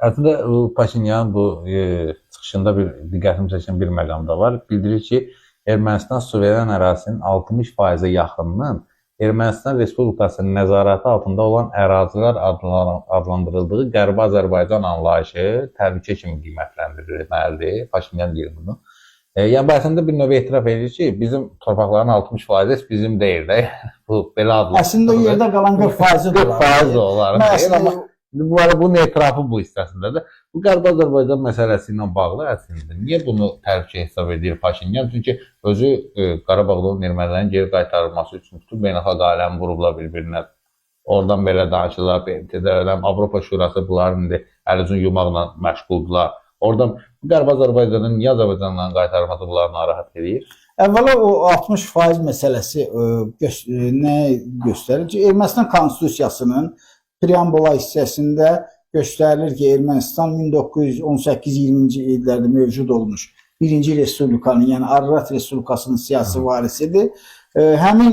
Əslində Paşinyan bu çıxışında bir diqqətimi çəkən bir məqam da var. Bildirir ki, Ermənistan suveren ərazisinin 60%-ə yaxınının Ermənistan Respublikasının nəzarəti altında olan ərazilər adlandırıldığı Qərbi Azərbaycan anlayışı təhlükə kimi qiymətləndirilməlidir. Paşinyan deyir bunu. Yəni, bəzən bir növ etiraf edir ki, bizim torpaqların 60%-i bizim deyil də. Bu belə adlandırılır. Əslində o yerdə qalan 40% olar. Bunun etirafı bu hissəsindədir. Bu Qərbi Azərbaycan məsələsi ilə bağlı əslində niyə bunu təhlükə hesab edir Paşinyan? Çünki özü Qarabağda olan ermənilərin geri qaytarılması üçün bütün beynəlxalq aləmi vurublar bir-birinə. Oradan belə danışırlar, BMT-də, Avropa Şurası bunların indi əl-üzün yumaqla məşğuldurlar. Oradan Qərbi Azərbaycanın niyə Azərbaycandan qaytarılması bunları narahat edir? Əvvəla o 60% məsələsi nə göstərir ki, Ermənistan Konstitusiyasının preambula hissəsində göstərilir ki, Ermənistan 1918-20-ci illərdə mövcud olmuş birinci Respublikanın, yəni Ararat Respublikasının siyasi varisidir. Həmin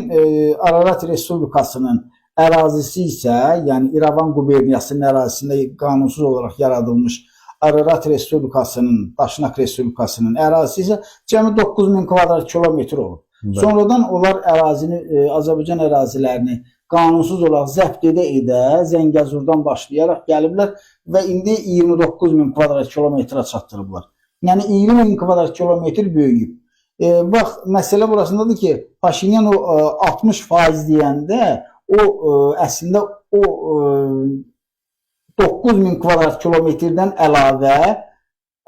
Ararat Respublikasının ərazisi isə, yəni İrəvan quberniyasının ərazisində qanunsuz olaraq yaradılmış Ararat Respublikasının, Daşnak Respublikasının ərazisi isə cəmi 9000 kvadrat kilometr olub. Sonradan onlar Azərbaycan ərazilərini qanunsuz olaraq zəbt edə Zəngəzurdan başlayaraq gəliblər və indi 29000 kvadrat kilometrə çatdırıblar. Yəni 20000 kvadrat kilometr böyüyüb. Bax, məsələ burasındadır ki, Paşinyan o 60% deyəndə o əslində o 9000 kvadrat kilometrdən əlavə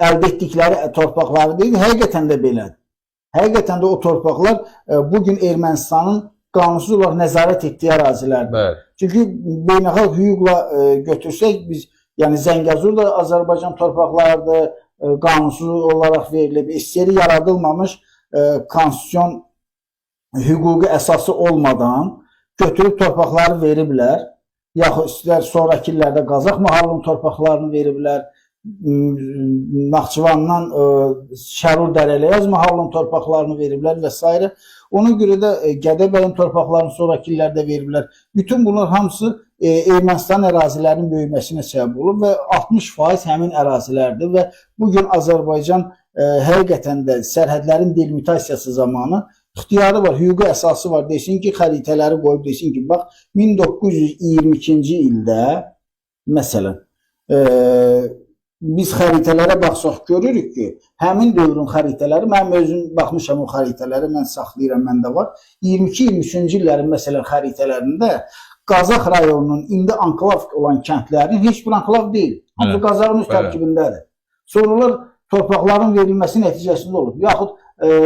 əldə etdikləri torpaqları deyil, həqiqətən də belədir. Həqiqətən də o torpaqlar bugün Ermənistanın qanunsuz olaraq nəzarət etdiyi ərazilərdir. Çünki beynəlxalq hüquqla götürsək, biz, yəni Zəngəzur da Azərbaycan torpaqlarıdır, qanunsuz olaraq verilib, istəyəri yaradılmamış konstitusiyon hüquqi əsası olmadan götürüb torpaqları veriblər, yaxud istər sonraki illərdə Qazax mahalının torpaqlarını veriblər, Naxçıvandan Şərur Dərələyəz mahalının torpaqlarını veriblər və s. Ona görə də Gədəbəyin torpaqlarını sonraki illərdə veriblər. Bütün bunlar hamısı Ermənistan ərazilərinin böyüməsinə səbəb olub və 60% həmin ərazilərdir və bugün Azərbaycan həqiqətən də sərhədlərin delimitasiyası zamanı ixtiyarı var, hüquqi əsası var. Desin ki, xəritələri qoyub, desin ki, bax, 1922-ci ildə, məsələn, biz xəritələrə baxsaq görürük ki, həmin dövrün xəritələri, mən özüm baxmışam o xəritələri, mən saxlayıram, məndə var. 22-23-cü illərin məsələn xəritələrində Qazax rayonunun indi anklav olan kəndlərin heç bir anklav deyil. Hamısı Qazaxın öz tərkibindədir. Sonralar torpaqların verilməsi nəticəsində olub. Yaxud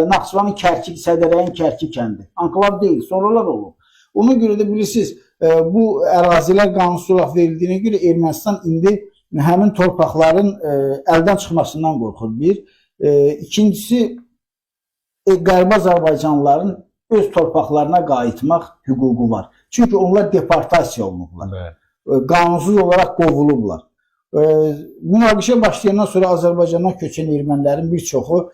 Naxçıvanın Kərkik, Sədərəyin Kərkik kəndi. Anklav deyil, sonralar olub. Ona görə də bilirsiniz, bu ərazilər qanunsuz olaraq verildiyinə görə Ermənistan indi həmin torpaqların əldən çıxmasından qorxur bir. İkincisi, Qərbi Azərbaycanlıların öz torpaqlarına qayıtmaq hüququ var. Çünki onlar deportasiya olunublar. Qanunsuz olaraq qovulublar. Münaqişə başlayandan sonra Azərbaycandan köçən ermənilərin bir çoxu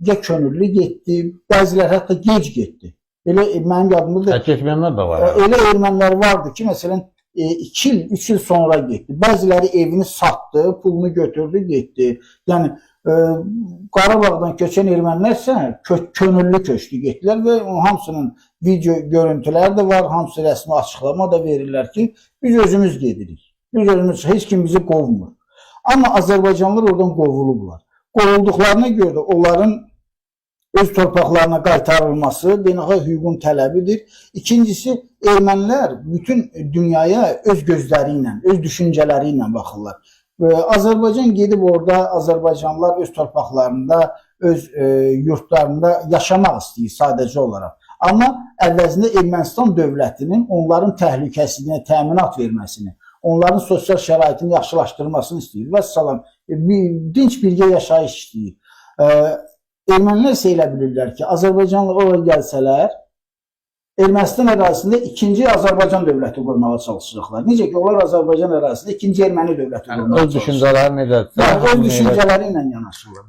ya könüllü getdi, bəziləri hətta gec getdi. Elə mənim yadımda da getməyənlər də var. Elə ermənilər vardı ki, məsələn 2 il, 3 il sonra getdi. Bəziləri evini satdı, pulunu götürdü, getdi. Yəni Qarabağdan köçən ermənilər isə könüllü köçdü, getdilər və hamısının video görüntüləri də var, hamısı rəsmi açıqlama da verirlər ki, biz özümüz gedirik. Biz özümüz, heç kim bizi qovmur. Amma Azərbaycanlılar oradan qovulublar. Qovulduqlarına görə də onların öz torpaqlarına qaytarılması beynəlxalq hüququn tələbidir. İkincisi, ermənilər bütün dünyaya öz gözləri ilə, öz düşüncələri ilə baxırlar. Azərbaycan gedib orada, Azərbaycanlılar öz torpaqlarında, öz yurtlarında yaşamaq istəyir sadəcə olaraq. Amma əvvəzində Ermənistan dövlətinin onların təhlükəsizliyinə təminat verməsini, onların sosial şəraitini yaxşılaşdırmasını istəyir və salam, dinç birgə yaşayış istəyir. Ermənilər isə elə bilirlər ki, Azərbaycanlı oraya gəlsələr, Ermənistan ərazisində ikinci Azərbaycan dövləti qurmağa çalışacaqlar. Necə ki, onlar Azərbaycan ərazisində ikinci erməni dövləti qurmağa çalışacaqlar. Öz düşüncələri necədir? Öz düşüncələri ilə yanaşırlar.